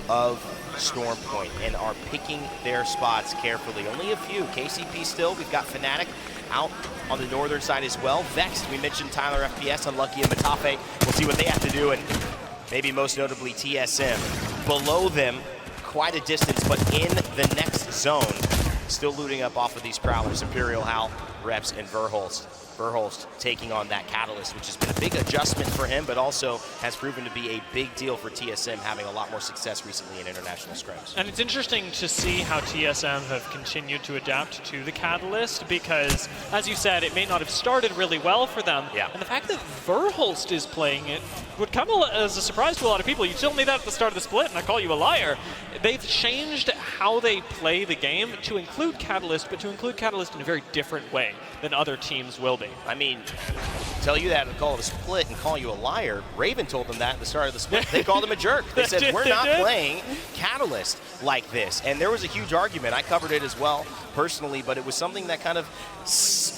of Storm Point and are picking their spots carefully. Only a few. KCP still. We've got Fnatic out on the northern side as well. Vexed, we mentioned Tyler FPS, Unlucky, and Matafe. We'll see what they have to do, and maybe most notably TSM. Below them, quite a distance, but in the next zone, still looting up off of these Prowlers. Imperial, Hal, Reps, and Verhulst. Verhulst taking on that Catalyst, which has been a big adjustment for him, but also has proven to be a big deal for TSM, having a lot more success recently in international scrims. And it's interesting to see how TSM have continued to adapt to the Catalyst, because, as you said, it may not have started really well for them. Yeah. And the fact that Verhulst is playing it would come as a surprise to a lot of people. You told me that at the start of the split, and I call you a liar. They've changed how they play the game to include Catalyst, but to include Catalyst in a very different way than other teams will be. I mean, tell you that at the call of a split and call you a liar. Raven told them that at the start of the split. They called him a jerk. They said, we're not playing Catalyst like this. And there was a huge argument. I covered it as well personally, but it was something that kind of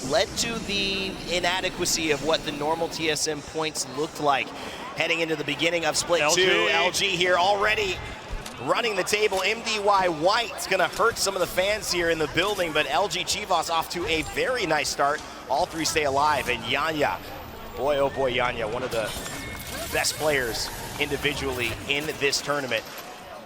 led to the inadequacy of what the normal TSM points looked like heading into the beginning of split LG. 2. LG here already running the table. MDY White's gonna hurt some of the fans here in the building, but LG Chivas off to a very nice start. All three stay alive, and Yanya, boy oh boy Yanya, one of the best players individually in this tournament,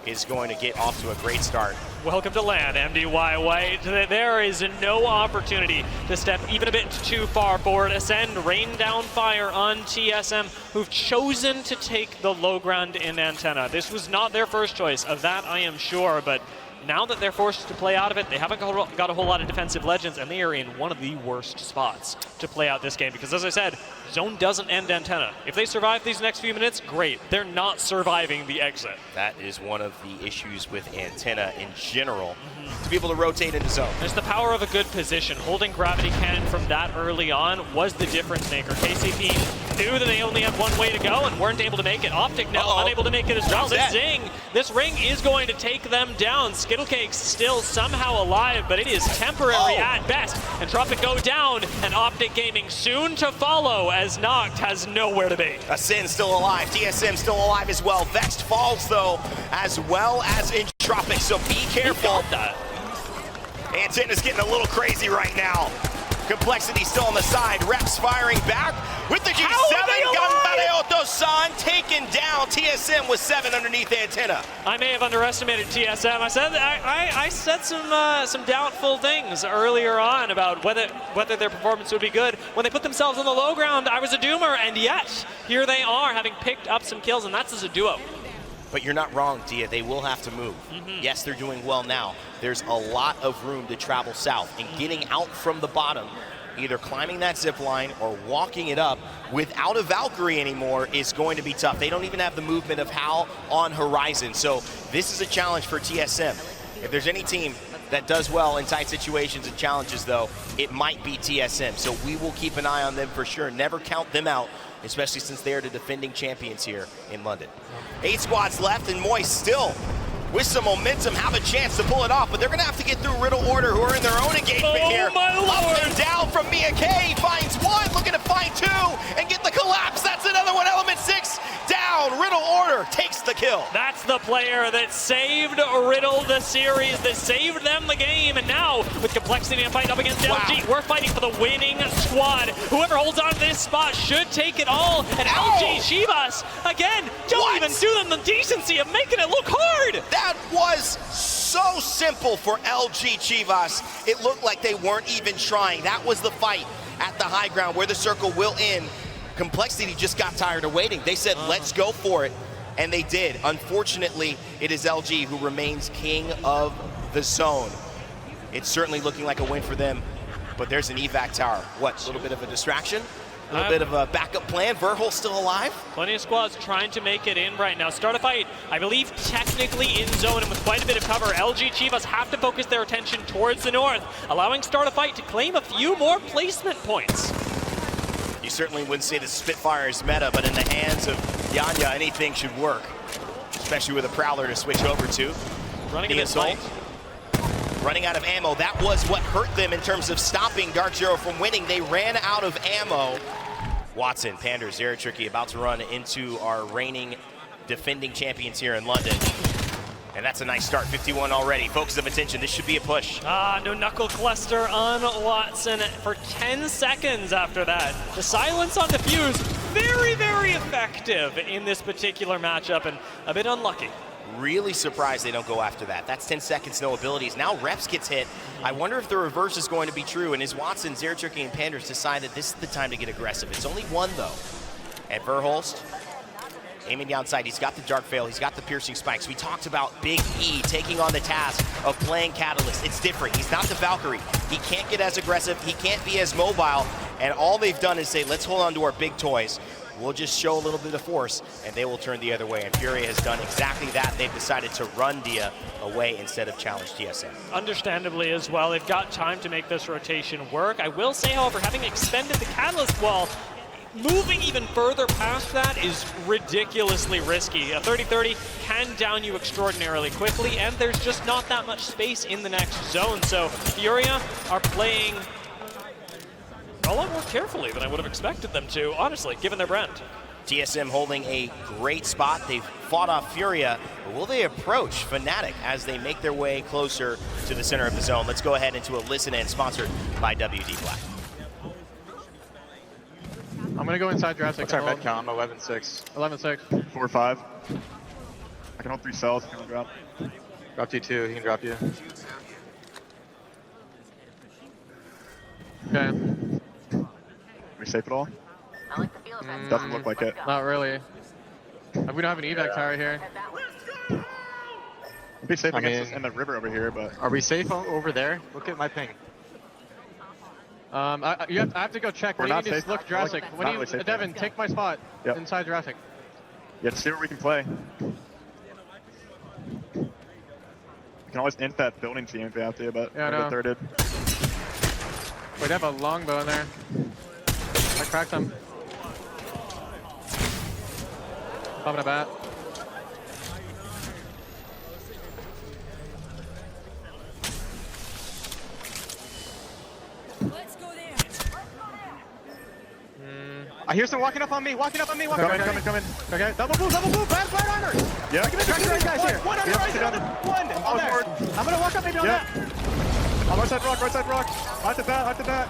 is going to get off to a great start. Welcome to land, MDY White. There is no opportunity to step even a bit too far forward. Ascend, rain down fire on TSM, who've chosen to take the low ground in Antenna. This was not their first choice, of that I am sure, but now that they're forced to play out of it, they haven't got a whole lot of defensive legends, and they are in one of the worst spots to play out this game, because as I said, zone doesn't end Antenna. If they survive these next few minutes, great. They're not surviving the exit. That is one of the issues with Antenna in general, to be able to rotate into zone. There's the power of a good position. Holding Gravity Cannon from that early on was the difference maker. KCP knew that they only had one way to go and weren't able to make it. Optic now unable to make it as well. This ring is going to take them down. Skittlecake's still somehow alive, but it is temporary at best. And Tropic go down, and Optic Gaming soon to follow, as Noct has nowhere to be. Ascend still alive, TSM still alive as well. Vexed falls though, as well as in Tropic, so be careful. Antenna's getting a little crazy right now. Complexity still on the side. Reps firing back with the G7. Gambareoto-san taken down. TSM with 7 underneath Antenna. I may have underestimated TSM. I said some doubtful things earlier on about whether their performance would be good. When they put themselves on the low ground, I was a doomer, and yet here they are, having picked up some kills, and that's as a duo. But you're not wrong, Dia. They will have to move. Yes, they're doing well now. There's a lot of room to travel south, and getting out from the bottom, either climbing that zip line or walking it up without a Valkyrie anymore, is going to be tough. They don't even have the movement of Hal on horizon. So this is a challenge for TSM. If there's any team that does well in tight situations and challenges, though, it might be TSM. So we will keep an eye on them for sure. Never count them out, especially since they are the defending champions here in London. 8 squads left, and Moist still, with some momentum, have a chance to pull it off, but they're gonna have to get through Riddle Order, who are in their own engagement here. My Lord. Up and down from Mia K, finds one, looking to find two, and get the collapse. That's another one, Element 6 down. Riddle Order takes the kill. That's the player that saved Riddle the series, that saved them the game, and now with Complexity and fight up against LG, we're fighting for the winning squad. Whoever holds on to this spot should take it all, and LG Chivas, again, don't even do them the decency of making it look hard. That was so simple for LG Chivas. It looked like they weren't even trying. That was the fight at the high ground where the circle will end. Complexity just got tired of waiting. They said, let's go for it, and they did. Unfortunately, it is LG who remains king of the zone. It's certainly looking like a win for them, but there's an evac tower. What, a little bit of a distraction? A little bit of a backup plan. Verhulst still alive? Plenty of squads trying to make it in right now. Start a fight, I believe, technically in zone and with quite a bit of cover. LG Chivas have to focus their attention towards the north, allowing Start a Fight to claim a few more placement points. You certainly wouldn't say the Spitfire is meta, but in the hands of Yanya, anything should work, especially with a Prowler to switch over to. Running a bit light. Running out of ammo. That was what hurt them in terms of stopping Dark Zero from winning. They ran out of ammo. Watson, Panders, Zero Tricky about to run into our reigning defending champions here in London. And that's a nice start, 51 already. Focus of attention, this should be a push. No knuckle cluster on Watson for 10 seconds after that. The silence on defuse, very, very effective in this particular matchup, and a bit unlucky. Really surprised they don't go after that. That's 10 seconds, no abilities. Now Reps gets hit. I wonder if the reverse is going to be true, and as Watson, Zeraturkey, and Panders decide that this is the time to get aggressive. It's only one, though. And Verholst, aiming downside, he's got the Dark Veil, he's got the Piercing Spikes. We talked about Big E taking on the task of playing Catalyst. It's different, he's not the Valkyrie. He can't get as aggressive, he can't be as mobile, and all they've done is say, let's hold on to our big toys. We'll just show a little bit of force, and they will turn the other way. And Furia has done exactly that. They've decided to run Dia away instead of challenge TSM. Understandably as well, they've got time to make this rotation work. I will say, however, having expended the Catalyst wall, moving even further past that is ridiculously risky. A 30-30 can down you extraordinarily quickly, and there's just not that much space in the next zone. So Furia are playing a lot more carefully than I would have expected them to, honestly, given their brand. TSM holding a great spot. They've fought off Furia, but will they approach Fnatic as they make their way closer to the center of the zone? Let's go ahead into a listen in sponsored by WD Black. I'm gonna go inside Jurassic. What's our med count? I'm 11-6. 11-6. 4-5. I can hold 3 cells. Can drop. Drop T2. He can drop you. Okay. We safe at all? Doesn't look like it. Not really. We don't have an evac tower here. We'll be safe against us in the river over here, but... Are we safe over there? Look at my ping. I have to go check. We're not safe. Look Jurassic. Devin, take my spot inside Jurassic. Yeah, let's see what we can play. We can always int that building team if we have to, but yeah, we're thirded. Wait, they have a longbow in there. I cracked them. Popping a bat. I hear someone walking up on me, Coming. Okay, double move, bad armor! Yeah. Give me the two guys here. One on the right side, one on there. I'm gonna walk up maybe on that. On right side rock. Hide the bat.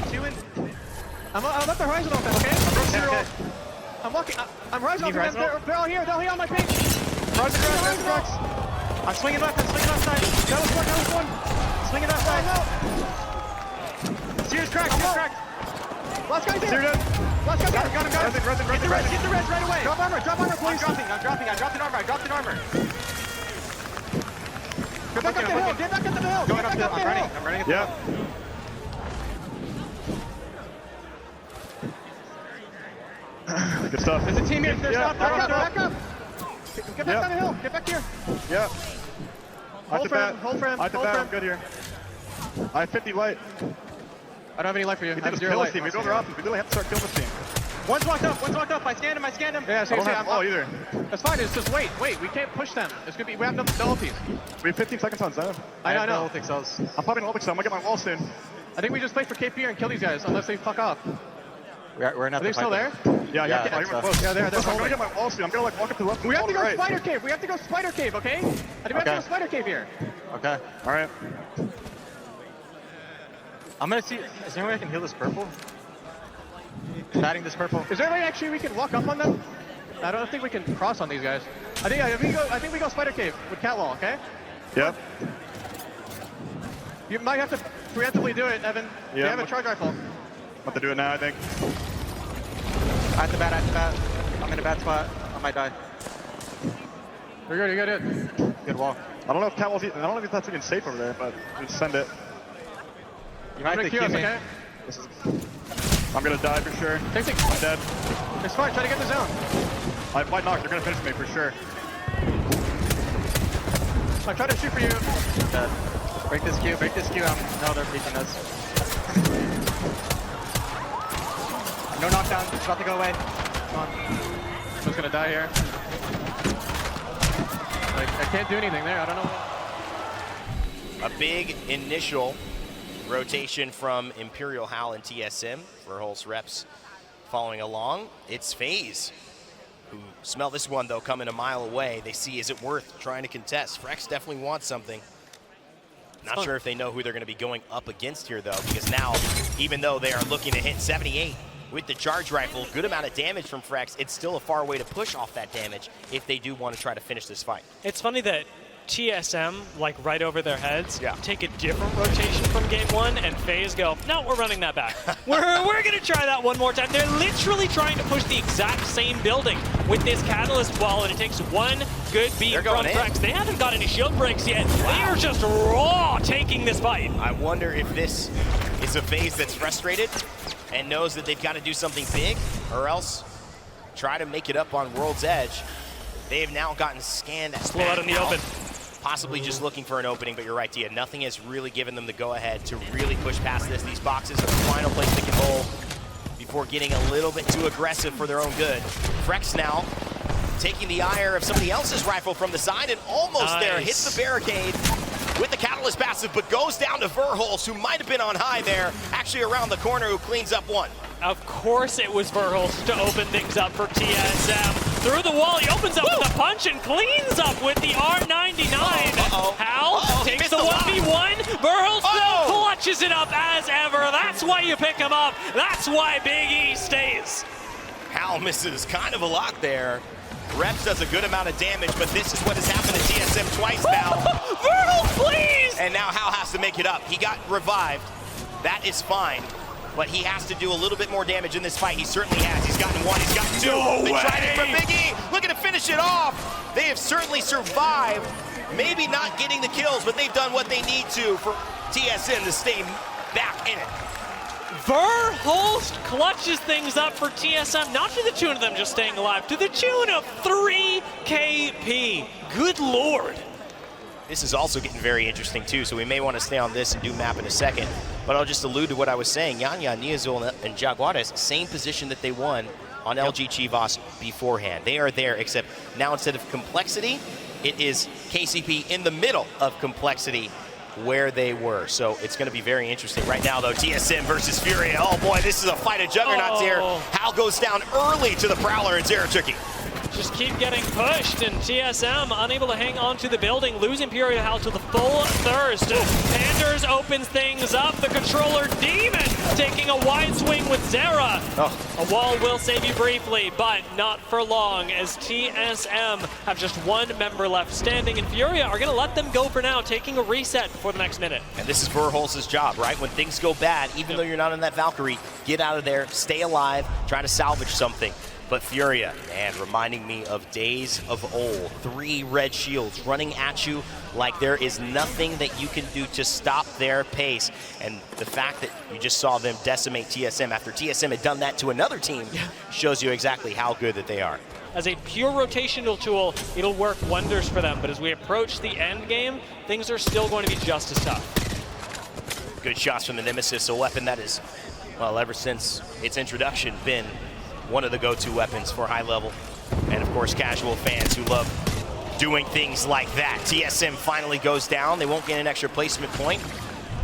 Two in. I'm up the horizon open, okay? Okay. I'm walking, I'm horizon open, they're all here on my ping. Horizon rocks. I'm swinging left side. That was one. Swinging that side. Sears cracked. Last guy's here. Last guy's here. Got him. Get the res right away. Drop armor, please. I'm dropping. I dropped an armor. Get back up the hill. Going up the hill. I'm running. Yeah. Good stuff. There's a team here. Back up. Get back down the hill. Get back here. Yeah. Hold frame. I'm good here. I have 50 light. I don't have any light for you. We I have did 0 light. team. We build our options. We really have to start killing this team. One's walked up. I scanned him. Yeah, I don't have all either. That's fine. It's just wait. We can't push them. We have no ultis. We have 15 seconds on zone. I know. I'm popping an ult cell. I'm gonna get my wall soon. I think we just play for KP and kill these guys unless they fuck off. We're not. Are they still there? Yeah. I'm close. Yeah, they're I'm gonna get my wall soon. I'm gonna walk up to the left. We have to go spider cave. We have to go spider cave, okay? I think we have to go spider cave here. Okay. All right. I'm gonna see. Is there any way I can heal this purple? Batting this purple. Is there any way actually we can walk up on them? I don't think we can cross on these guys. I think we go spider cave with catwall, okay? Yep. You might have to preemptively do it, Evan. Yeah. We have a charge rifle. Have to do it now, I think. I have to bat. I'm in a bad spot. I might die. You're good. Good wall. I don't know if catwall's. I don't know if that's even safe over there, but just send it. You might have to kill me. Okay? I'm gonna die for sure. I'm dead. It's fine. Try to get the zone. I might knock. They're gonna finish me for sure. I'm trying to shoot for you. Dead. Break this queue. No, they're beating us. No knockdown. It's about to go away. Come on. I'm just gonna die here. I can't do anything there. I don't know. A big initial rotation from Imperial Hal and TSM for Hulse Reps following along. It's FaZe who Smell this one, though, coming a mile away. They see, is it worth trying to contest? Frex definitely wants something. Not sure if they know who they're going to be going up against here, though, because now, even though they are looking to hit 78 with the charge rifle, good amount of damage from Frex, it's still a far way to push off that damage if they do want to try to finish this fight. It's funny that TSM, like right over their heads, take a different rotation from game one, and FaZe go, no, we're running that back. we're going to try that one more time. They're literally trying to push the exact same building with this Catalyst wall, and it takes one good beat from Frex. They haven't got any shield breaks yet. They are just raw taking this fight. I wonder if this is a FaZe that's frustrated and knows that they've got to do something big, or else try to make it up on World's Edge. They have now gotten scanned. Slow out in the open. Possibly just looking for an opening, but you're right, Tia. Nothing has really given them the go-ahead to really push past this. These boxes are the final place they can hold before getting a little bit too aggressive for their own good. Frex now taking the ire of somebody else's rifle from the side and almost there. Hits the barricade with the Catalyst passive, but goes down to Verholz, who might have been on high there, actually around the corner, who cleans up one. Of course it was Verholz to open things up for TSM. Through the wall, he opens up with a punch and cleans up with the R99. Hal takes the 1v1. Verholz still clutches it up as ever. That's why you pick him up. That's why Big E stays. Hal misses kind of a lot there. Reps does a good amount of damage, but this is what has happened to TSM twice now. Verholz, please! And now Hal has to make it up. He got revived. That is fine. But he has to do a little bit more damage in this fight. He certainly has. He's gotten one, he's gotten two. They tried it from Big E, looking to finish it off. They have certainly survived. Maybe not getting the kills, but they've done what they need to for TSM to stay back in it. Verholz clutches things up for TSM, not to the tune of them just staying alive, to the tune of 3 KP. Good Lord. This is also getting very interesting too, so we may want to stay on this and do map in a second. But I'll just allude to what I was saying. Yanya, Niazul, and Jaguares, same position that they won on LG Chivas beforehand. They are there, except now instead of complexity, it is KCP in the middle of complexity where they were. So it's going to be very interesting. Right now, though, TSM versus Furia. Oh boy, this is a fight of juggernauts here. Hal goes down early to the Prowler and Zerachuki. Just keep getting pushed, and TSM unable to hang on to the building, losing Furia Hal to the full thirst. Panders opens things up. The controller Demon taking a wide swing with Zera. A wall will save you briefly, but not for long, as TSM have just one member left standing, and Furia are going to let them go for now, taking a reset for the next minute. And this is Verholz's job, right? When things go bad, even though you're not on that Valkyrie, get out of there, stay alive, try to salvage something. But Furia, man, reminding me of days of old. 3 red shields running at you like there is nothing that you can do to stop their pace. And the fact that you just saw them decimate TSM after TSM had done that to another team shows you exactly how good that they are. As a pure rotational tool, it'll work wonders for them. But as we approach the end game, things are still going to be just as tough. Good shots from the Nemesis, a weapon that is, well, ever since its introduction, been one of the go-to weapons for high level. And of course, casual fans who love doing things like that. TSM finally goes down. They won't get an extra placement point.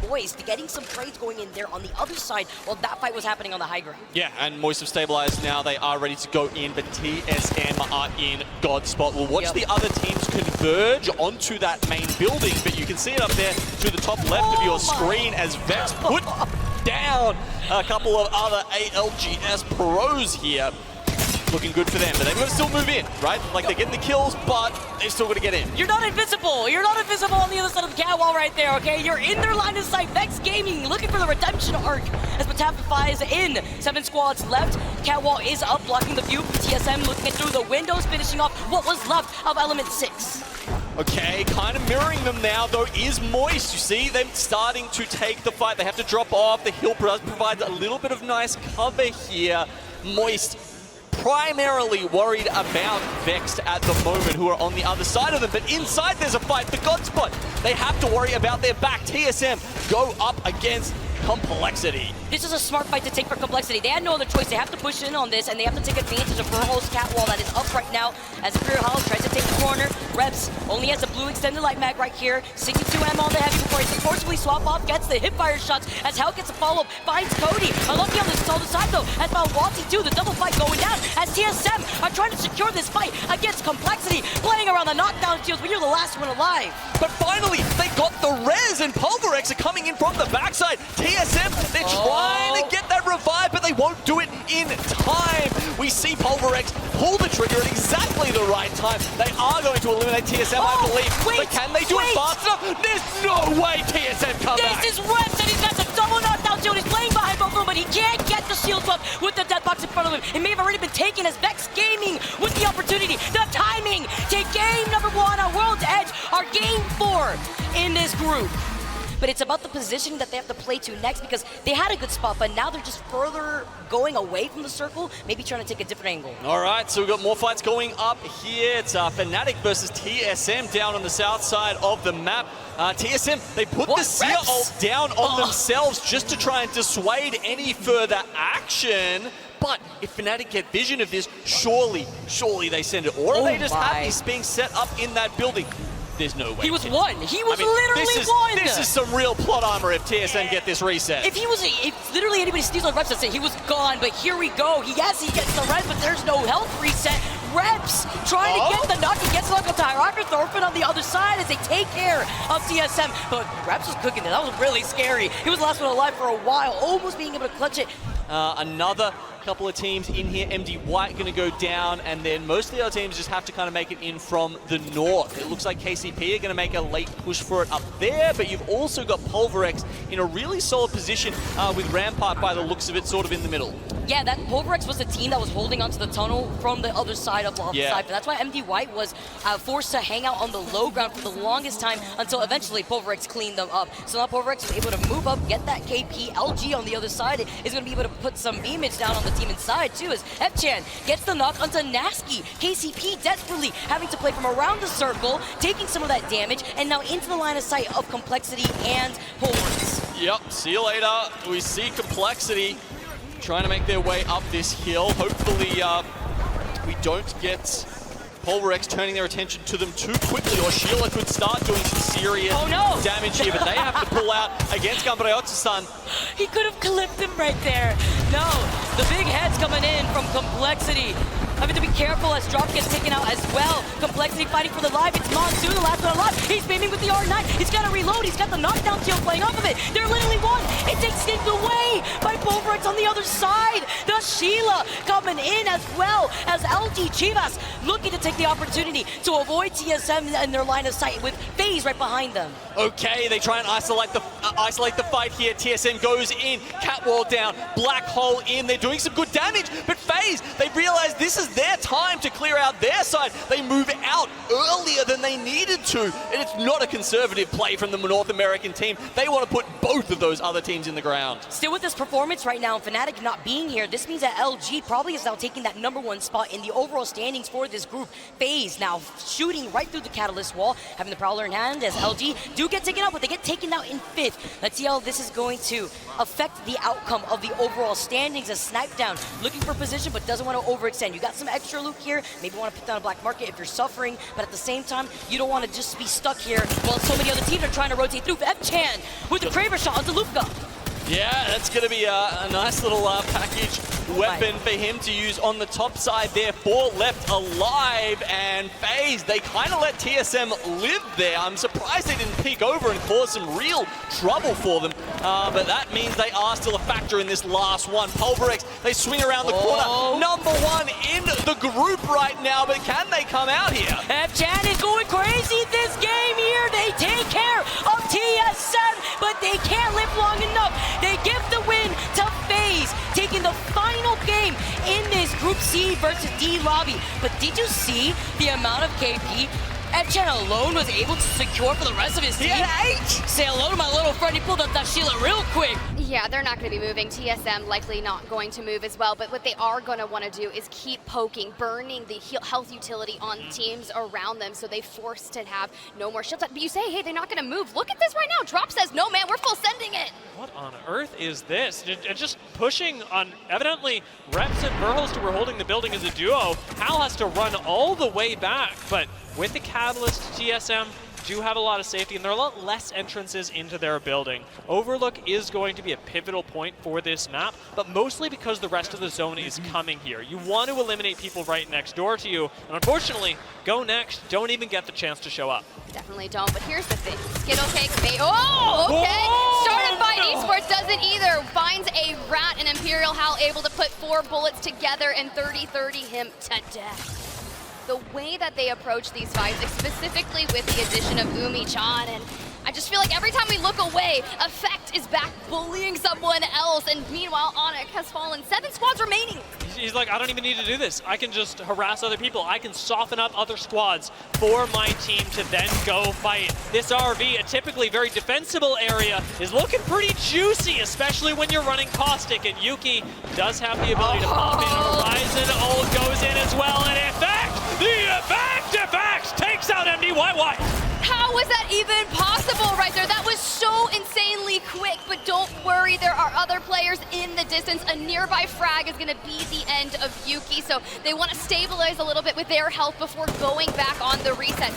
Moist getting some trades going in there on the other side while that fight was happening on the high ground. Yeah, and Moist have stabilized now. They are ready to go in, but TSM are in God spot. We'll watch the other teams converge onto that main building, but you can see it up there to the top left of your screen as Vex put down a couple of other ALGS pros here. Looking good for them, but they've got to still move in, right? Like, they're getting the kills, but they've still got to get in. You're not invisible. You're not invisible on the other side of the catwall right there, okay? You're in their line of sight. Vex Gaming looking for the redemption arc as Patapify is in. 7 squads left. Catwall is up, blocking the view. TSM looking through the windows, finishing off what was left of Element 6. Okay, kind of mirroring them now, though, is Moist. You see them starting to take the fight. They have to drop off. The hill provides a little bit of nice cover here. Moist primarily worried about Vexed at the moment, who are on the other side of them, but inside there's a fight. The God spot, they have to worry about their back. TSM go up against Complexity. This is a smart fight to take for Complexity. They had no other choice. They have to push in on this, and they have to take advantage of Burhol's catwall that is up right now as Imperial House tries to take the corner. Reps only has a blue extended light mag right here. 62 ammo on the heavy before he forcibly swap off, gets the hipfire shots as Hell gets a follow-up, finds Cody. Unlucky on this other side though, as Malwalti too, the double fight going down as TSM are trying to secure this fight against Complexity, playing around the knockdown shields when you're the last one alive. But finally, they got the res, and Pulverex are coming in from the backside. TSM, they're trying to get that revive, but they won't do it in time. We see Pulverex pull the trigger at exactly the right time. They are going to eliminate TSM, I believe. But can they do it fast enough? There's no way TSM come back. This is Reps, and he's got the double knockdown shield. He's playing behind both of them, but he can't get the shield up with the death box in front of him. It may have already been taken as Vex Gaming with the opportunity, the timing to game number 1 on World's Edge are game 4 in this group. But it's about the positioning that they have to play to next, because they had a good spot, but now they're just further going away from the circle, maybe trying to take a different angle. All right, so we've got more fights going up here. It's Fnatic versus TSM down on the south side of the map. TSM, they put the Seer ult down on themselves just to try and dissuade any further action. But if Fnatic get vision of this, surely they send it. Or are they just happy being set up in that building? There's no way. He was one. He was literally one. This is some real plot armor if TSM get this reset. If literally anybody steals on Reps, I'd say he was gone, but here we go. Yes, he gets the res, but there's no health reset. Reps trying to get the knock. He gets the knock on Tyrocker Thorfinn on the other side as they take care of TSM. But Reps was cooking it. That was really scary. He was the last one alive for a while, almost being able to clutch it. Another couple of teams in here. MD White going to go down, and then most of the other teams just have to kind of make it in from the north. It looks like KCP are going to make a late push for it up there, but you've also got Pulverex in a really solid position with Rampart by the looks of it, sort of in the middle. Yeah, that Pulverex was the team that was holding onto the tunnel from the other side of the side. That's why MD White was forced to hang out on the low ground for the longest time until eventually Pulverex cleaned them up. So now Pulverex was able to move up, get that KP. LG on the other side is going to be able to put some beamage down on the team inside too, as F-Chan gets the knock onto Nasky. KCP desperately having to play from around the circle, taking some of that damage, and now into the line of sight of Complexity and Pulverex. Yep, see you later. We see Complexity trying to make their way up this hill. Hopefully we don't get Pulverex turning their attention to them too quickly, or Sheila could start doing some serious damage here, but they have to pull out against Gambarayotsu-san. He could have clipped him right there. No, the big head's coming in from Complexity. Having to be careful as Drop gets taken out as well. Complexity fighting for the life. It's Monsoon, the last one alive. He's beaming with the R9. He's got to reload. He's got the knockdown shield playing off of it. They're literally one. It takes skinned away by Pulverex on the other side. The Sheila coming in as well as LG Chivas looking to take the opportunity to avoid TSM in their line of sight with FaZe right behind them. Okay, they try and isolate the fight here. TSM goes in, catwall down, black hole in. They're doing some good damage, but FaZe, they realize this is their time to clear out their side. They move out earlier than they needed to, and it's not a conservative play from the North American team. They want to put both of those other teams in the ground. Still with this performance right now, Fnatic not being here, this means that LG probably is now taking that #1 spot in the overall standings for this group. FaZe now shooting right through the Catalyst wall, having the Prowler in hand as LG do get taken out, but they get taken out in 5th. Let's see how this is going to affect the outcome of the overall standings as Snipe down, looking for position but doesn't want to overextend. You got some extra loot here, maybe want to put down a black market if you're suffering, but at the same time, you don't want to just be stuck here while so many other teams are trying to rotate through. F-Chan with the Kraber shot onto Lufka. Yeah, that's going to be a nice little package weapon for him to use on the top side there. 4 left alive, and FaZe, they kind of let TSM live there. I'm surprised they didn't peek over and cause some real trouble for them, but that means they are still a factor in this last one. Pulverex, they swing around the corner. #1 in the group right now, but can they come out here? F-Chan is going crazy this game here. They take care of TSM, but they can't live long enough. They give the win to FaZe, taking the final game in this Group C versus D lobby. But did you see the amount of KP F-Chan alone was able to secure for the rest of his team? He had 8! Say hello to my little friend. He pulled up that Sheila real quick. Yeah, they're not going to be moving. TSM likely not going to move as well, but what they are going to want to do is keep poking, burning the health utility on teams around them, so they force to have no more shields. But you say, hey, they're not going to move. Look at this right now. Drop says, no, man, we're full sending it. What on earth is this? Just pushing on, evidently, Reps and Verhulst were holding the building as a duo. Hal has to run all the way back, but with the Catalyst, TSM do have a lot of safety, and there are a lot less entrances into their building. Overlook is going to be a pivotal point for this map, but mostly because the rest of the zone is coming here. You want to eliminate people right next door to you, and unfortunately, Go Next don't even get the chance to show up. Definitely don't, but here's the thing. Skittle Cake, oh, okay. Whoa! Started by Esports, doesn't either. Finds a rat, and Imperial Hal able to put 4 bullets together and 30-30 him to death. The way that they approach these fights, specifically with the addition of Umi-chan, and I just feel like every time we look away, Effect is back bullying someone else, and meanwhile, Onyx has fallen. 7 squads remaining. He's like, I don't even need to do this. I can just harass other people. I can soften up other squads for my team to then go fight. This RV, a typically very defensible area, is looking pretty juicy, especially when you're running Caustic, and Yuki does have the ability to pop in. Horizon ult goes in as well, and the Effect takes out MDYY. How was that even possible right there? That was so insanely quick, but don't worry, there are other players in the distance. A nearby frag is gonna be the end of Yuki, so they want to stabilize a little bit with their health before going back on the reset.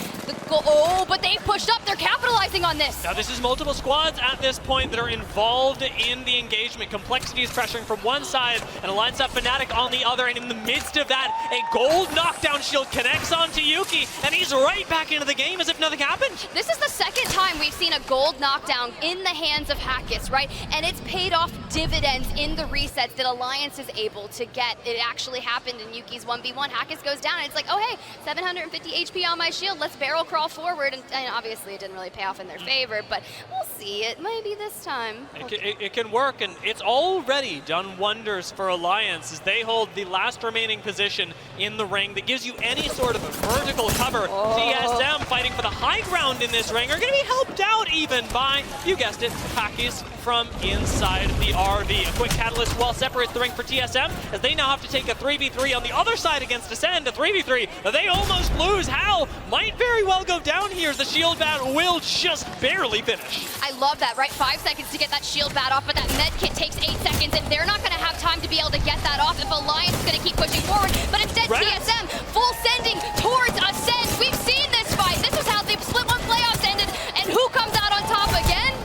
Oh, but they pushed up, they're capitalizing on this. Now this is multiple squads at this point that are involved in the engagement. Complexity is pressuring from one side, and Alliance Up Fnatic on the other, and in the midst of that, a gold knockdown shield connects onto Yuki, and he's right back into the game as if nothing happened. This is the second time we've seen a gold knockdown in the hands of Hackis, right? And it's paid off dividends in the resets that Alliance is able to get. It actually happened in Yuki's 1v1. Hackis goes down, and it's like, oh, hey, 750 HP on my shield. Let's barrel crawl forward. And obviously, it didn't really pay off in their favor, but we'll see it maybe this time. It can work, and it's already done wonders for Alliance as they hold the last remaining position in the ring that gives you any sort of vertical cover. TSM fighting for the high ground in this ring are going to be helped out even by, you guessed it, Hackis from inside the RV. A quick catalyst wall separates the ring for TSM as they now have to take a 3v3 on the other side against Ascend. A 3v3 that they almost lose. Hal might very well go down here as the shield bat will just barely finish. I love that, right? 5 seconds to get that shield bat off, but that med kit takes 8 seconds, and they're not going to have time to be able to get that off if Alliance is going to keep pushing forward. But instead, TSM full sending towards Ascend. We've seen this fight. This is how the Split 1 playoffs ended, and who comes out on top again?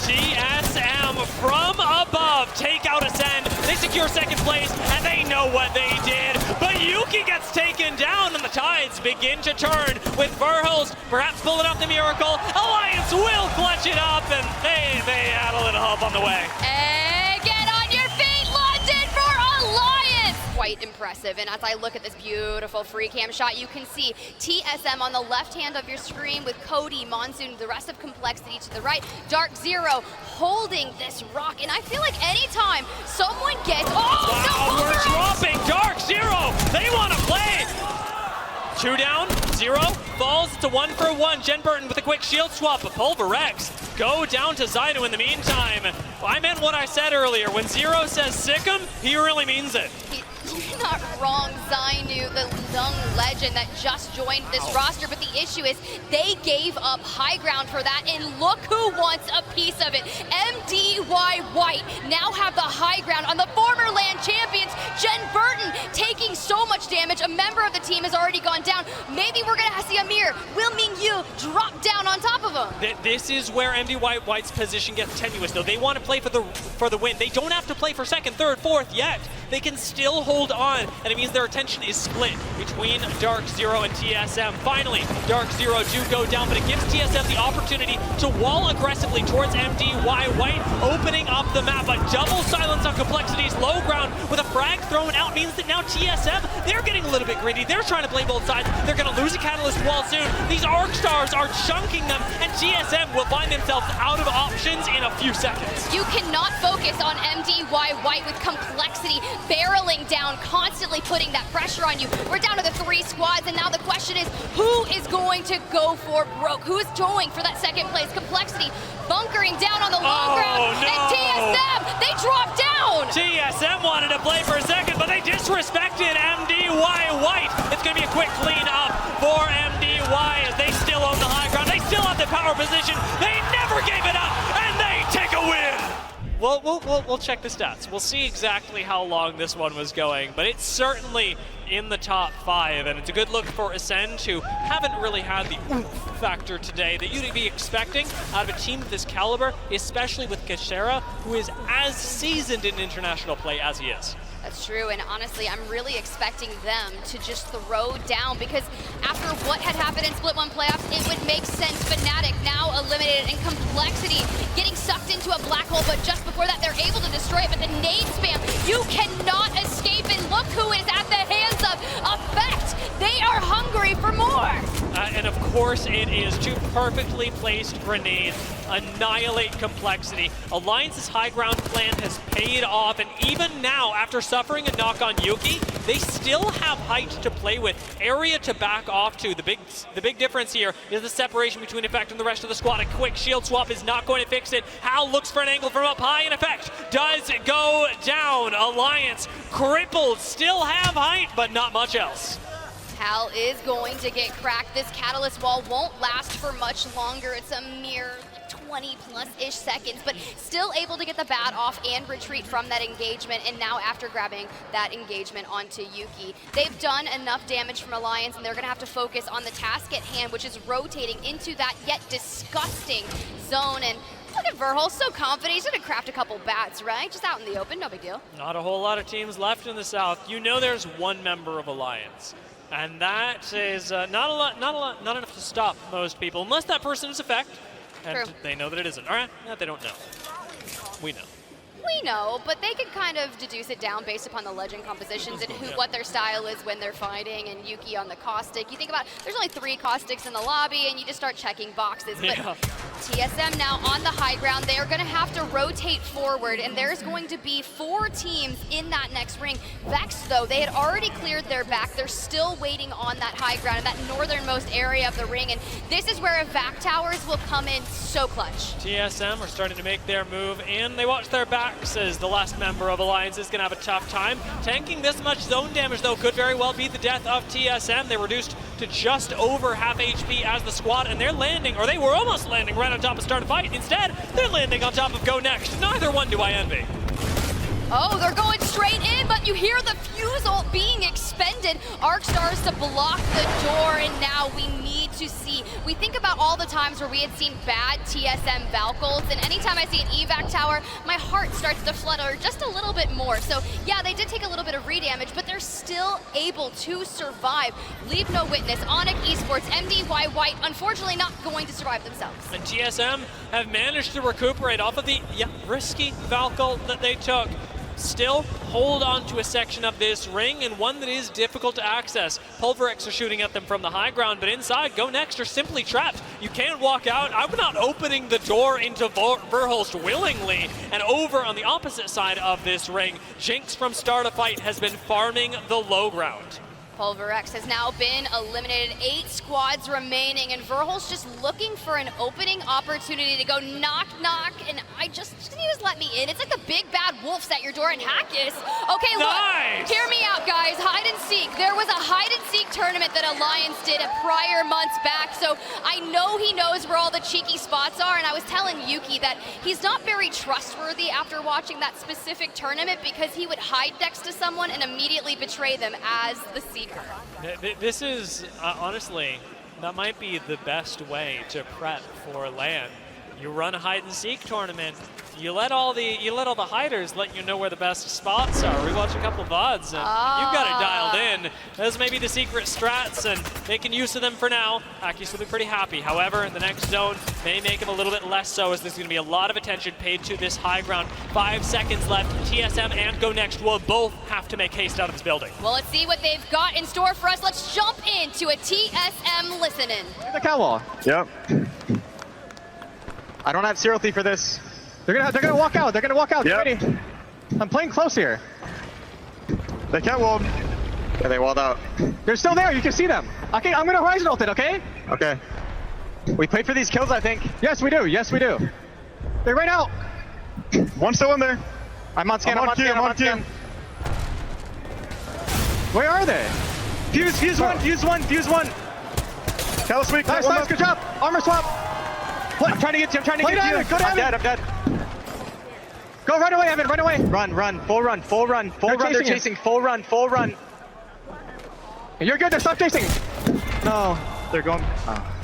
TSM from above take out Ascend. They secure second place, and they know what they did. But Yuki gets taken down, and the tides begin to turn with Verhulst perhaps pulling off the miracle. Alliance will clutch it up, and they had a little help on the way. And get on your feet, London, for Alliance! Quite impressive, and as I look at this beautiful free cam shot, you can see TSM on the left hand of your screen with Cody, Monsoon, the rest of Complexity to the right, Dark Zero holding this rock, and I feel like anytime someone gets, wow, we're dropping Dark Zero, they want to play! 2 down, 0 falls to 1 for 1. Jen Burton with a quick shield swap, but Pulverex go down to Zainu in the meantime. I meant what I said earlier. When Zero says sick 'em, he really means it. You're not wrong, Zainu, the young legend that just joined this roster, but the issue is they gave up high ground for that, and look who wants a piece of it. MDY White now have the high ground on the former LAN champions. Jen Burton taking so much damage. A member of the team has already gone down. Maybe we're gonna see Amir, Will Mingyu drop down on top of him. This is where MDY White's position gets tenuous, though. They want to play for the win. They don't have to play for second, third, fourth yet. They can still hold on, and it means their attention is split between Dark Zero and TSM. Finally, Dark Zero do go down, but it gives TSM the opportunity to wall aggressively towards MDY White, opening up the map. A double silence on Complexity's low ground with a frag thrown out means that now TSM, they're getting a little bit greedy. They're trying to play both sides. They're going to lose a catalyst wall soon. These Arc Stars are chunking them, and and TSM will find themselves out of options in a few seconds. You cannot focus on MDY White with complexity barreling down, constantly putting that pressure on you. We're down to the 3 squads, and now the question is, who is going to go for broke? Who is going for that second place? Complexity bunkering down on the low ground, no. and TSM, they drop down! TSM wanted to play for a second, but they disrespected MDY White. It's going to be a quick clean up for MDY as they still own the high ground. They still have the power position. They never gave it up, and they take a win. Well, we'll check the stats. We'll see exactly how long this one was going, but it's certainly in the top 5, and it's a good look for Ascend, who haven't really had the oomph factor today that you'd be expecting out of a team of this caliber, especially with Kashera, who is as seasoned in international play as he is. That's true, and honestly, I'm really expecting them to just throw down, because after what had happened in Split 1 playoffs, it would make sense. Fnatic now eliminated, and Complexity getting sucked into a black hole, but just before that, they're able to destroy it. But the nade spam, you cannot escape, and look who is at the hands of Effect. They are hungry for more. And of course, it is 2 perfectly placed grenades annihilate Complexity. Alliance's high ground plan has paid off, and even now, after suffering a knock on Yuki, they still have height to play with, area to back off to. The big difference here is the separation between Effect and the rest of the squad. A quick shield swap is not going to fix it. Hal looks for an angle from up high, and Effect does go down. Alliance crippled, still have height, but not much else. Hal is going to get cracked. This Catalyst wall won't last for much longer. It's a mere 20-plus-ish seconds, but still able to get the bat off and retreat from that engagement, and now after grabbing that engagement onto Yuki. They've done enough damage from Alliance, and they're going to have to focus on the task at hand, which is rotating into that yet disgusting zone. And look at Verhul, so confident. He's going to craft a couple bats, right? Just out in the open, no big deal. Not a whole lot of teams left in the South. You know there's one member of Alliance, and that is not enough to stop most people, unless that person is Effect. And True. They know that it isn't. All right, they don't know. We know. We know, but they can kind of deduce it down based upon the legend compositions and what their style is when they're fighting, and Yuki on the caustic. You think about, there's only 3 caustics in the lobby, and you just start checking boxes. But TSM now on the high ground, they are going to have to rotate forward, and there's going to be 4 teams in that next ring. Vex, though, they had already cleared their back. They're still waiting on that high ground, in that northernmost area of the ring, and this is where Evac towers will come in so clutch. TSM are starting to make their move, and they watch their backs as the last member of Alliance is going to have a tough time. Tanking this much zone damage, though, could very well be the death of TSM. They're reduced to just over half HP as the squad, and they're landing, or they were almost landing right on top of Start a Fight. Instead, they're landing on top of Go Next. Neither one do I envy. Oh, they're going straight in, but you hear the fuse ult being expended. Arc Stars to block the door, and now we need to see. We think about all the times where we had seen bad TSM Valk ults, and anytime I see an evac tower, my heart starts to flutter just a little bit more. So yeah, they did take a little bit of redamage, but they're still able to survive. Leave no witness. Onyx Esports, MDY White, unfortunately not going to survive themselves. And TSM have managed to recuperate off of the risky Valk ult that they took. Still hold on to a section of this ring, and one that is difficult to access. Pulverex are shooting at them from the high ground, but inside, Go Next are simply trapped. You can't walk out. I'm not opening the door into Verhulst willingly. And over on the opposite side of this ring, Jinx from Start a Fight has been farming the low ground. Pulverex has now been eliminated, 8 squads remaining, and Verhulst just looking for an opening opportunity to go knock, knock, and can you just let me in? It's like the big bad wolves at your door in Hackis. Okay, nice. Look, hear me out, guys. Hide and seek. There was a hide and seek tournament that Alliance did a prior months back, so I know he knows where all the cheeky spots are, and I was telling Yuki that he's not very trustworthy after watching that specific tournament, because he would hide next to someone and immediately betray them as the seeker. This is, honestly, that might be the best way to prep for LAN. You run a hide and seek tournament. You let all the hiders let you know where the best spots are. We watch a couple of VODs, and you've got it dialed in. Those may be the secret strats, and making use of them for now. Akis will be pretty happy. However, the next zone may make him a little bit less so, as there's going to be a lot of attention paid to this high ground. 5 seconds left. TSM and Go Next will both have to make haste out of this building. Well, let's see what they've got in store for us. Let's jump into a TSM listen-in. The cat wall. Yep. I don't have Serial Thief for this. They're gonna walk out. They're gonna walk out. Get ready. I'm playing close here. They can't wall. Yeah, they walled out. They're still there. You can see them. Okay, I'm gonna horizon ult it. Okay. Okay. We played for these kills, I think. Yes, we do. Yes, we do. They ran out. One's still in there. I'm on scan. I'm on scan. Where are they? Fuse one. Callus weak. Nice, good job. Armor swap. I'm trying to get you. I'm dead. Go right away, Evan, right away. Run. Full run. They're chasing. Full run. You're good, they're stop chasing. No. They're going.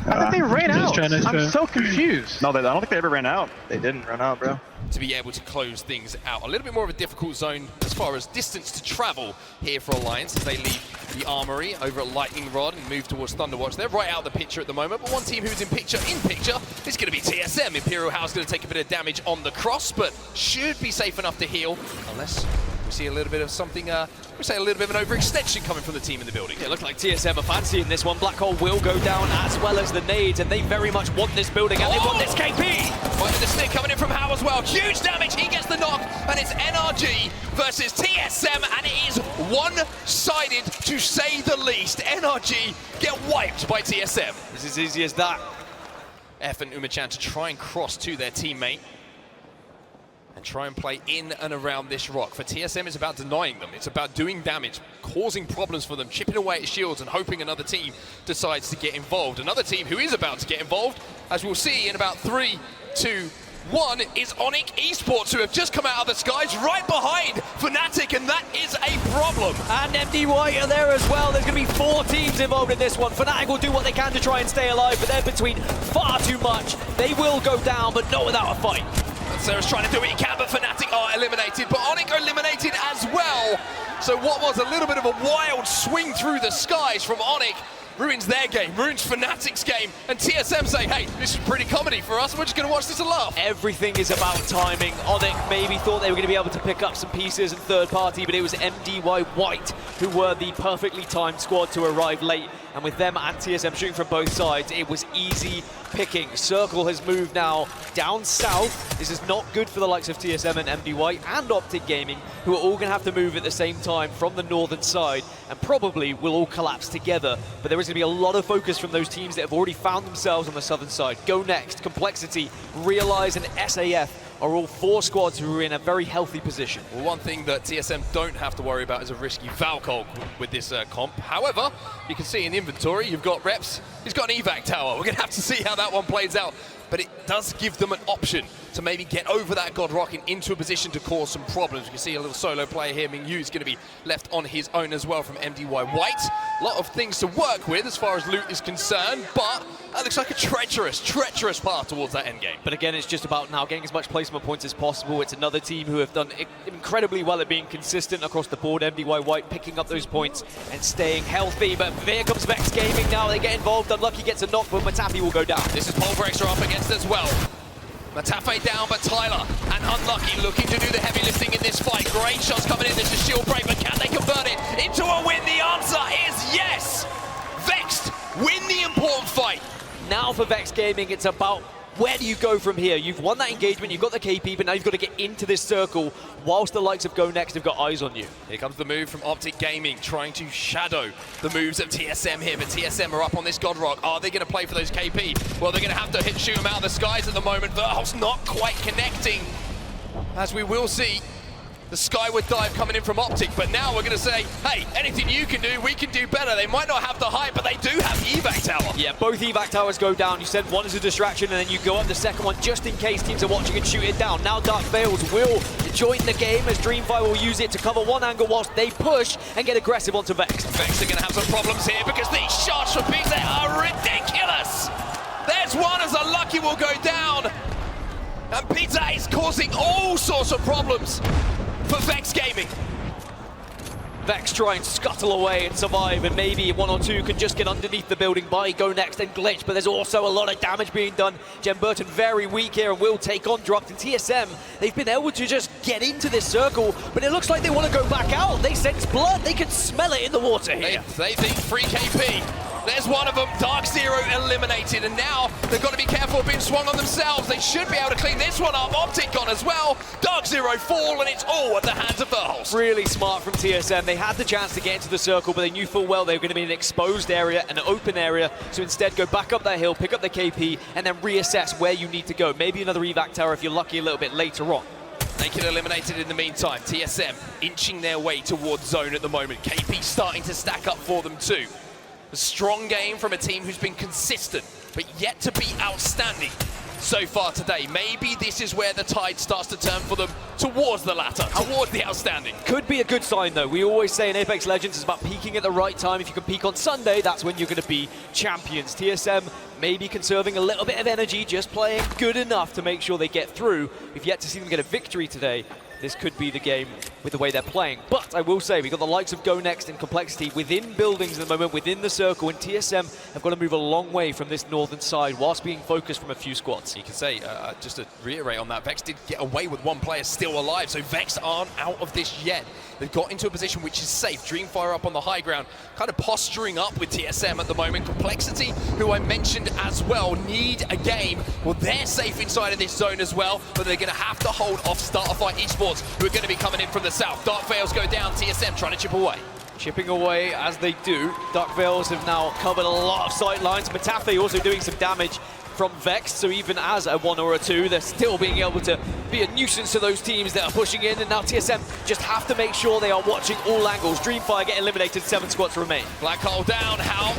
I think they ran out. I'm so confused. No, I don't think they ever ran out. They didn't run out, bro. To be able to close things out. A little bit more of a difficult zone as far as distance to travel here for Alliance as they leave the Armory over at Lightning Rod and move towards Thunderwatch. They're right out of the picture at the moment, but one team who's in picture is going to be TSM. Imperial House going to take a bit of damage on the cross, but should be safe enough to heal unless we see a little bit of something, a little bit of an overextension coming from the team in the building. It looked like TSM are fancying this one. Black Hole will go down as well as the nades, and they very much want this building, and they want this KP! Fighting the stick coming in from Howe as well. Huge damage, he gets the knock, and it's NRG versus TSM, and it is one-sided to say the least. NRG get wiped by TSM. It's as easy as that. F and Umachan to try and cross to their teammate and try and play in and around this rock. For TSM, it's about denying them. It's about doing damage, causing problems for them, chipping away at shields and hoping another team decides to get involved. Another team who is about to get involved, as we'll see in about 3, 2, 1, is Onyx Esports, who have just come out of the skies right behind Fnatic, and that is a problem. And MDY are there as well. There's going to be 4 teams involved in this one. Fnatic will do what they can to try and stay alive, but they're between far too much. They will go down, but not without a fight. Sarah's trying to do what he can, but Fnatic are eliminated, but Onyx are eliminated as well. So what was a little bit of a wild swing through the skies from Onyx ruins their game, ruins Fnatic's game, and TSM say, hey, this is pretty comedy for us, we're just going to watch this and laugh. Everything is about timing. Onyx maybe thought they were going to be able to pick up some pieces in third party, but it was MDY White who were the perfectly timed squad to arrive late, and with them and TSM shooting from both sides, it was easy picking. Circle has moved now down south. This is not good for the likes of TSM and MDY and Optic Gaming, who are all going to have to move at the same time from the northern side, and probably will all collapse together. But there is going to be a lot of focus from those teams that have already found themselves on the southern side. Go Next, Complexity, Realize, and SAF are all 4 squads who are in a very healthy position. Well, one thing that TSM don't have to worry about is a risky Valkyrie with this comp. However, you can see in inventory, you've got Reps, he's got an evac tower. We're going to have to see how that one plays out. But it does give them an option to maybe get over that God Rock and into a position to cause some problems. You can see a little solo player here. Mingyu is going to be left on his own as well from MDY White. A lot of things to work with as far as loot is concerned, but that looks like a treacherous path towards that end game. But again, it's just about now getting as much placement points as possible. It's another team who have done incredibly well at being consistent across the board. MDY White picking up those points and staying healthy. But here comes Vex Gaming now. They get involved. Unlucky gets a knock, but Matafi will go down. This is Pulverextra up against as well. Matafe down, but Tyler and Unlucky looking to do the heavy lifting in this fight. Great shots coming in. This is shield break, but can they convert it into a win? The answer is yes. Vexed win the important fight. Now for Vex Gaming, it's about where do you go from here? You've won that engagement, you've got the KP, but now you've got to get into this circle whilst the likes of Go Next have got eyes on you. Here comes the move from Optic Gaming, trying to shadow the moves of TSM here, but TSM are up on this God Rock. Are they going to play for those KP? Well, they're going to have to shoot them out of the skies at the moment. Verhoff's not quite connecting, as we will see the skyward dive coming in from Optic, but now we're going to say, hey, anything you can do, we can do better. They might not have the height, but they do have the evac tower. Yeah, both evac towers go down. You send one as a distraction, and then you go up the second one just in case teams are watching and shoot it down. Now Dark Veils will join the game as Dreamfire will use it to cover one angle whilst they push and get aggressive onto Vex. Vex are going to have some problems here because these shots from Pizza are ridiculous. There's one as Unlucky will go down, and Pizza is causing all sorts of problems for Vex Gaming. Vex try and scuttle away and survive, and maybe 1 or 2 can just get underneath the building by Go Next and Glitch, but there's also a lot of damage being done. Jem Burton very weak here and will take on Dropped, and TSM, they've been able to just get into this circle, but it looks like they want to go back out. They sense blood, they can smell it in the water here. They think free KP. There's one of them, Dark Zero eliminated, and now they've got to be careful of being swung on themselves. They should be able to clean this one up. Optic gone as well. Dark Zero fall, and it's all at the hands of Verholst. Really smart from TSM. They had the chance to get into the circle, but they knew full well they were going to be in an exposed area, an open area, so instead go back up that hill, pick up the KP, and then reassess where you need to go. Maybe another evac tower if you're lucky a little bit later on. Naked eliminated in the meantime. TSM inching their way towards zone at the moment. KP starting to stack up for them too. A strong game from a team who's been consistent, but yet to be outstanding so far today. Maybe this is where the tide starts to turn for them towards the latter, towards the outstanding. Could be a good sign though. We always say in Apex Legends it's about peaking at the right time. If you can peak on Sunday, that's when you're going to be champions. TSM maybe conserving a little bit of energy, just playing good enough to make sure they get through. We've yet to see them get a victory today. This could be the game with the way they're playing. But I will say, we've got the likes of Go Next and Complexity within buildings at the moment, within the circle, and TSM have got to move a long way from this northern side whilst being focused from a few squads. You can say, just to reiterate on that, Vex did get away with one player still alive, so Vex aren't out of this yet. They've got into a position which is safe. Dreamfire up on the high ground, kind of posturing up with TSM at the moment. Complexity, who I mentioned as well, need a game. Well, they're safe inside of this zone as well, but they're going to have to hold off Starterfight Esports, who are going to be coming in from the south. Dark Veils go down, TSM trying to chip away. Chipping away as they do. Dark Veils have now covered a lot of sight lines. Matafe also doing some damage from Vex, so even as a 1 or a 2, they're still being able to be a nuisance to those teams that are pushing in, and now TSM just have to make sure they are watching all angles. Dreamfire get eliminated, 7 squads remain. Black Hole down, how?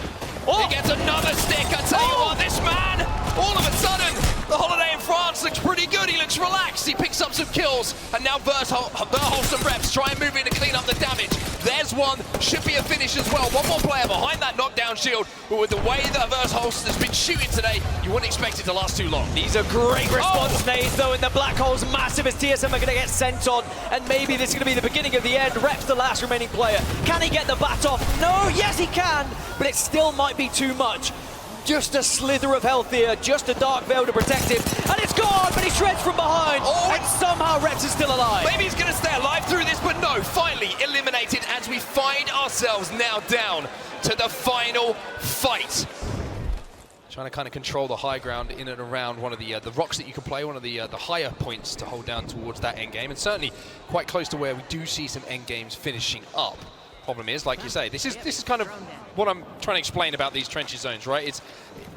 Oh! He gets another stick, I tell you what, this man, all of a sudden, the holiday in France looks pretty good, he looks relaxed, he picks up some kills, and now Verholst and Reps try and move in to clean up the damage. There's one, should be a finish as well. One more player behind that knockdown shield, but with the way that Verholst has been shooting today, you wouldn't expect it to last too long. These are great response nades though, and the Black Hole's massive as TSM are going to get sent on, and maybe this is going to be the beginning of the end. Reps the last remaining player. Can he get the bat off? No, yes he can, but it still might be too much. Just a slither of health here, just a Dark Veil to protect him, and it's gone, but he shreds from behind, and somehow Reps is still alive. Maybe he's going to stay alive through this, but no, finally eliminated as we find ourselves now down to the final fight. Trying to kind of control the high ground in and around one of the rocks that you can play, one of the higher points to hold down towards that end game, and certainly quite close to where we do see some end games finishing up. Problem is, like you say, this is kind of what I'm trying to explain about these trenches zones, right?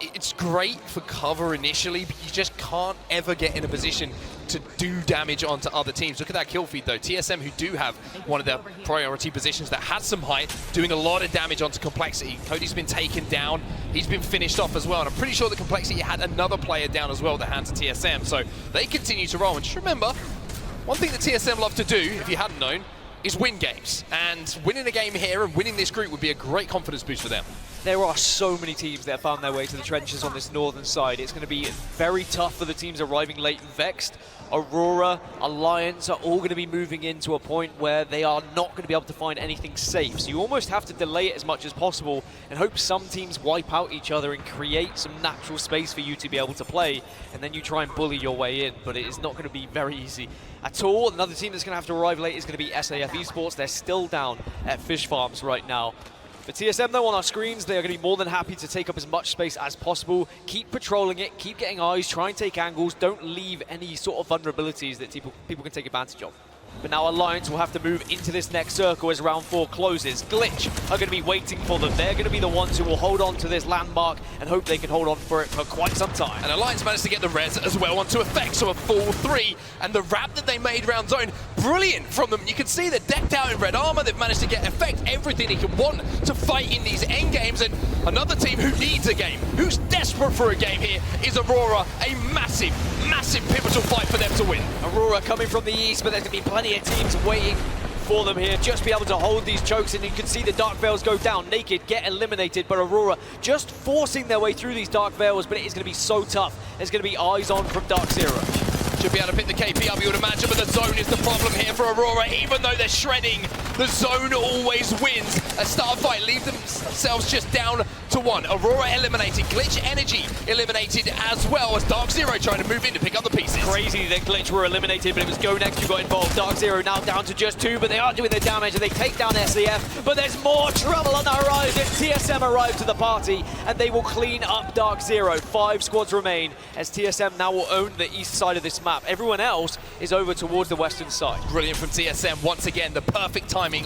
It's great for cover initially, but you just can't ever get in a position to do damage onto other teams. Look at that kill feed though. TSM, who do have one of their priority positions that has some height, doing a lot of damage onto Complexity. Cody's been taken down, he's been finished off as well, and I'm pretty sure that Complexity had another player down as well at the hands of TSM, so they continue to roll. And just remember, one thing that TSM love to do, if you hadn't known, is win games, and winning a game here and winning this group would be a great confidence boost for them. There are so many teams that have found their way to the trenches on this northern side. It's going to be very tough for the teams arriving late and Vexed. Aurora, Alliance are all going to be moving into a point where they are not going to be able to find anything safe. So you almost have to delay it as much as possible and hope some teams wipe out each other and create some natural space for you to be able to play, and then you try and bully your way in, but it is not going to be very easy at all. Another team that's going to have to arrive late is going to be SAF Esports. They're still down at Fish Farms right now. For TSM though, on our screens, they are going to be more than happy to take up as much space as possible. Keep patrolling it, keep getting eyes, try and take angles, don't leave any sort of vulnerabilities that people can take advantage of. But now Alliance will have to move into this next circle as round 4 closes. Glitch are going to be waiting for them. They're going to be the ones who will hold on to this landmark and hope they can hold on for it for quite some time. And Alliance managed to get the res as well onto Effect, so a full 3. And the wrap that they made round zone, brilliant from them. You can see they're decked out in red armor. They've managed to get Effect everything he can want to fight in these end games. And another team who needs a game, who's desperate for a game here, is Aurora. A massive, massive pivotal fight for them to win. Aurora coming from the east, but there's going to be plenty of teams waiting for them here. Just be able to hold these chokes, and you can see the Dark Veils go down. Naked get eliminated, but Aurora just forcing their way through these Dark Veils, but it is going to be so tough. There's going to be eyes on from Dark Zero. Should be able to pick the KP up, you would imagine, but the zone is the problem here for Aurora. Even though they're shredding, the zone always wins. A Starfight leave themselves just down to 1. Aurora eliminated, Glitch Energy eliminated as well as Dark Zero trying to move in to pick up the pieces. Crazy that Glitch were eliminated, but it was Go Next who got involved. Dark Zero now down to just 2, but they are doing the damage and they take down SEF, but there's more trouble on the horizon. TSM arrive to the party and they will clean up Dark Zero. 5 squads remain as TSM now will own the east side of this map. Everyone else is over towards the western side. Brilliant from TSM. Once again, the perfect timing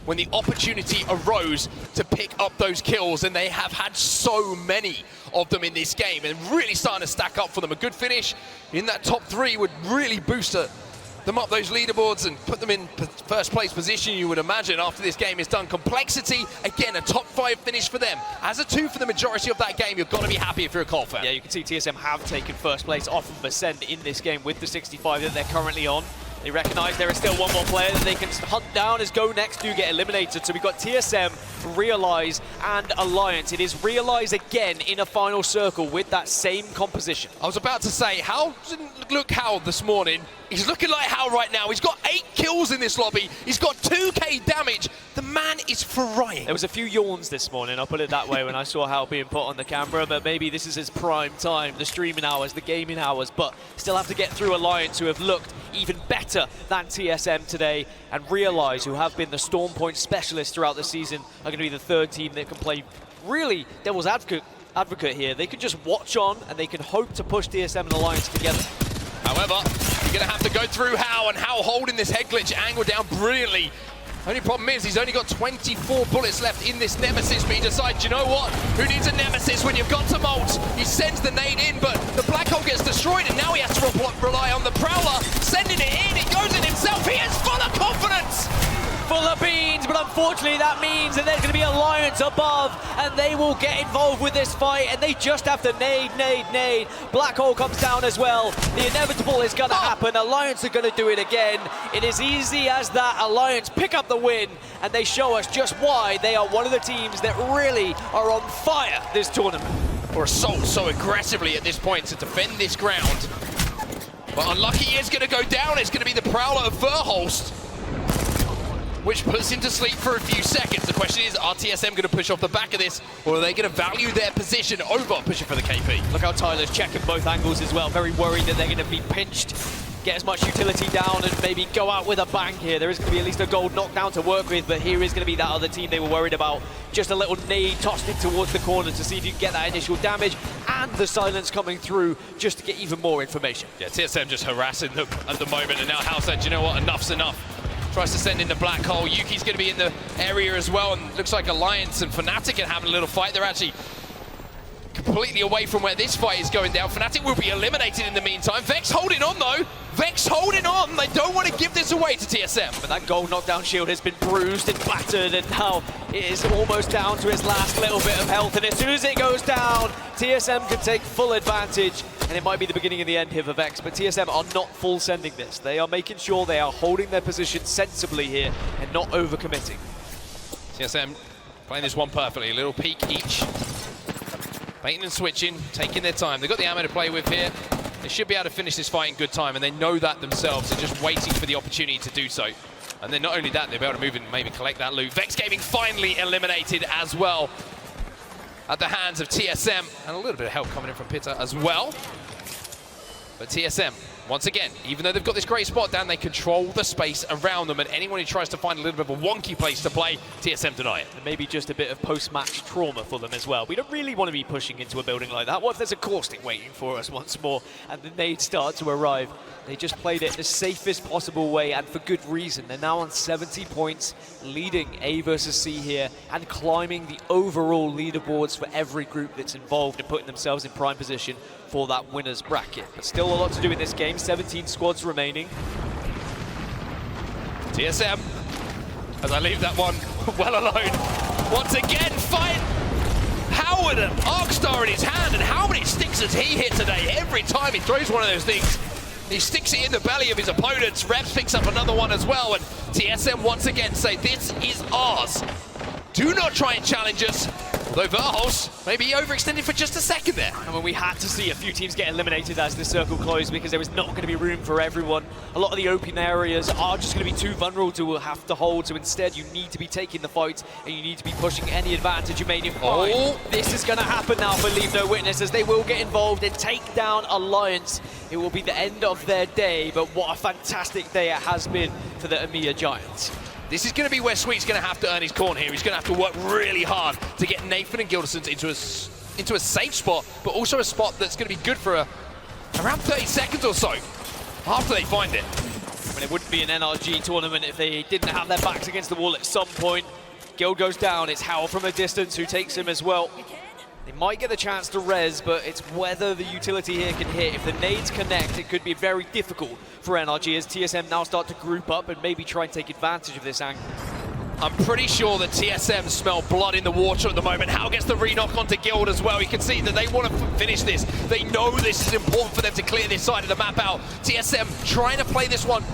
when the opportunity arose to pick up those kills, and they have had so many of them in this game and really starting to stack up for them. A good finish in that top 3 would really boost them up those leaderboards and put them in first place position, you would imagine, after this game is done. Complexity, again, a top 5 finish for them. As a 2 for the majority of that game, you've got to be happy if you're a Cole fan. Yeah, you can see TSM have taken first place off of Ascend in this game with the 65 that they're currently on. They recognize there is still one more player that they can hunt down as Go Next do get eliminated. So we've got TSM, Realize, and Alliance. It is Realize again in a final circle with that same composition. I was about to say, Hal didn't look Hal this morning. He's looking like Hal right now. He's got 8 kills in this lobby. He's got 2k damage. The man is frying. There was a few yawns this morning, I'll put it that way, when I saw Hal being put on the camera, but maybe this is his prime time, the streaming hours, the gaming hours, but still have to get through Alliance, who have looked even better than TSM today, and Realize, who have been the Storm Point specialists throughout the season, are going to be the 3rd team that can play really devil's advocate here. They can just watch on, and they can hope to push TSM and Alliance together. However, you're going to have to go through Hal, and Hal holding this head glitch angle down brilliantly. Only problem is he's only got 24 bullets left in this Nemesis, but he decides, you know what? Who needs a Nemesis when you've got Tumult? He sends the nade in, but the black hole gets destroyed, and now he has to rely on the Prowler, sending it in. He goes in himself. He is full of confidence. Full of beans, but unfortunately that means that there's going to be Alliance above, and they will get involved with this fight, and they just have to nade. Black hole comes down as well. The inevitable is going to happen. Alliance are going to do it again. It is easy as that. Alliance pick up the win, and they show us just why they are one of the teams that really are on fire this tournament. Or assault so aggressively at this point to defend this ground. But Unlucky is going to go down. It's going to be the Prowler of Verholst, which puts him to sleep for a few seconds. The question is, are TSM going to push off the back of this, or are they going to value their position over pushing for the KP? Look how Tyler's checking both angles as well. Very worried that they're going to be pinched, get as much utility down, and maybe go out with a bang here. There is going to be at least a gold knockdown to work with, but here is going to be that other team they were worried about. Just a little nade tossed in towards the corner to see if you can get that initial damage, and the silence coming through just to get even more information. Yeah, TSM just harassing them at the moment, and now Hal said, you know what, enough's enough. Tries to send in the black hole. Yuki's going to be in the area as well, and looks like Alliance and Fnatic are having a little fight. They're actually completely away from where this fight is going down. Fnatic will be eliminated in the meantime. Vex holding on though. Vex holding on. They don't want to give this away to TSM. But that gold knockdown shield has been bruised and battered, and now it is almost down to his last little bit of health. And as soon as it goes down, TSM can take full advantage, and it might be the beginning of the end here for Vex. But TSM are not full sending this. They are making sure they are holding their position sensibly here and not overcommitting. TSM playing this one perfectly. A little peek each. Baiting and switching, taking their time. They've got the ammo to play with here. They should be able to finish this fight in good time, and they know that themselves. They're just waiting for the opportunity to do so. And then not only that, they'll be able to move and maybe collect that loot. Vex Gaming finally eliminated as well at the hands of TSM. And a little bit of help coming in from Pitta as well. But TSM, once again, even though they've got this great spot down, they control the space around them, and anyone who tries to find a little bit of a wonky place to play, TSM deny it. And maybe just a bit of post-match trauma for them as well. We don't really want to be pushing into a building like that. What if there's a caustic waiting for us once more, and the nades start to arrive? They just played it the safest possible way, and for good reason. They're now on 70 points, leading A versus C here, and climbing the overall leaderboards for every group that's involved and putting themselves in prime position for that winner's bracket. But still a lot to do in this game, 17 squads remaining. TSM, as I leave that one well alone, once again fight Howard and Arcstar in his hand, and how many sticks has he hit today? Every time he throws one of those things, he sticks it in the belly of his opponents. Reps picks up another one as well, and TSM once again say, this is ours. Do not try and challenge us. Though Verhulst maybe overextended for just a second there. I mean, we had to see a few teams get eliminated as the circle closed because there was not going to be room for everyone. A lot of the open areas are just going to be too vulnerable to have to hold, so instead you need to be taking the fight and you need to be pushing any advantage you may find. This is going to happen now for Leave No Witness as they will get involved and take down Alliance. It will be the end of their day, but what a fantastic day it has been for the EMEA Giants. This is going to be where Sweet's going to have to earn his corner here. He's going to have to work really hard to get Nathan and Gildersons into a safe spot, but also a spot that's going to be good for around 30 seconds or so after they find it. I mean, it wouldn't be an NRG tournament if they didn't have their backs against the wall at some point. Gild goes down, it's Howell from a distance who takes him as well. They might get the chance to res, but it's whether the utility here can hit. If the nades connect, it could be very difficult for NRG as TSM now start to group up and maybe try and take advantage of this angle. I'm pretty sure that TSM smell blood in the water at the moment. Hal gets the re-knock onto Guild as well. You can see that they want to finish this. They know this is important for them to clear this side of the map out. TSM trying to play this one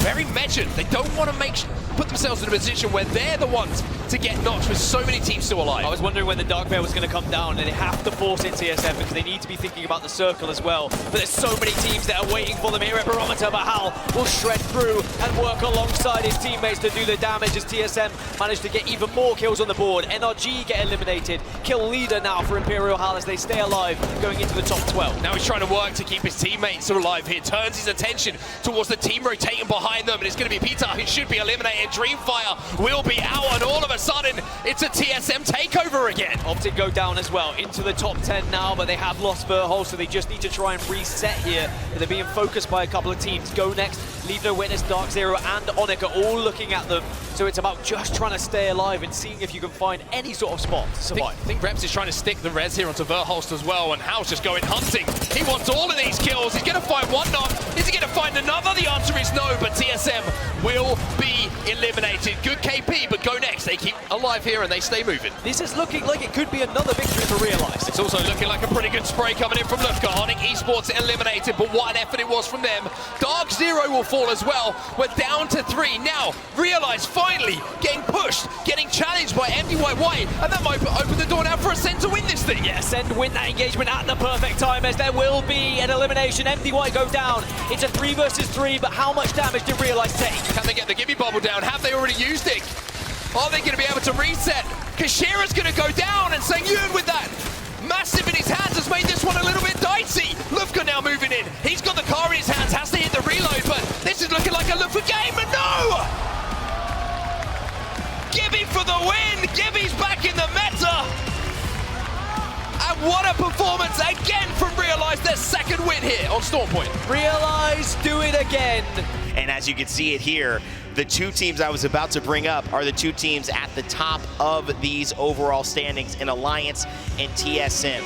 very measured. They don't want to put themselves in a position where they're the ones to get knocked with so many teams still alive. I was wondering when the Dark Veil was going to come down, and they have to force it TSM because they need to be thinking about the circle as well. But there's so many teams that are waiting for them here at Barometer, but Hal will shred through and work alongside his teammates to do the damage as TSM managed to get even more kills on the board. NRG get eliminated. Kill leader now for Imperial Hal as they stay alive going into the top 12. Now he's trying to work to keep his teammates alive here. Turns his attention towards the team rotating behind them, and it's going to be Peter who should be eliminated. Dreamfire will be out, and all of a sudden it's a TSM takeover again. Optic go down as well into the top 10 now, but they have lost Verhulst, so they just need to try and reset here. They're being focused by a couple of teams. Go Next, Leave No Witness, Dark Zero and Onyx are all looking at them, so it's about just trying to stay alive and seeing if you can find any sort of spot to survive. I think Reps is trying to stick the res here onto Verhulst as well, and Hal's just going hunting. He wants all of these kills. He's going to find one knock. Is he going to find another? The answer is no, but TSM will be eliminated. Good KP, but Go Next. They keep alive here and they stay moving. This is looking like it could be another victory for Realize. It's also looking like a pretty good spray coming in from Lufka. Onyx Esports eliminated, but what an effort it was from them. Dark Zero will fall as well. We're down to 3. Now, Realize finally getting pushed, getting challenged by MDYY, and that might open the door now for Ascend to win this thing. Yeah, Ascend win that engagement at the perfect time as there will be an elimination. MDY go down. It's a 3 versus 3, but how much damage did Realize take? Can they get the Gimme Bubble down? Have they already used it? Are they going to be able to reset? Kashira's going to go down, and Sang-Yoon with that massive in his hands has made this one a little bit dicey. Lufka now moving in. He's got the car in his hands, has to hit the reload, but this is looking like a Lufka game, and no! Gibby for the win! Gibby's back in the meta! And what a performance again from Realize, their second win here on Stormpoint. Realize do it again. And as you can see it here, the two teams I was about to bring up are the two teams at the top of these overall standings in Alliance and TSM.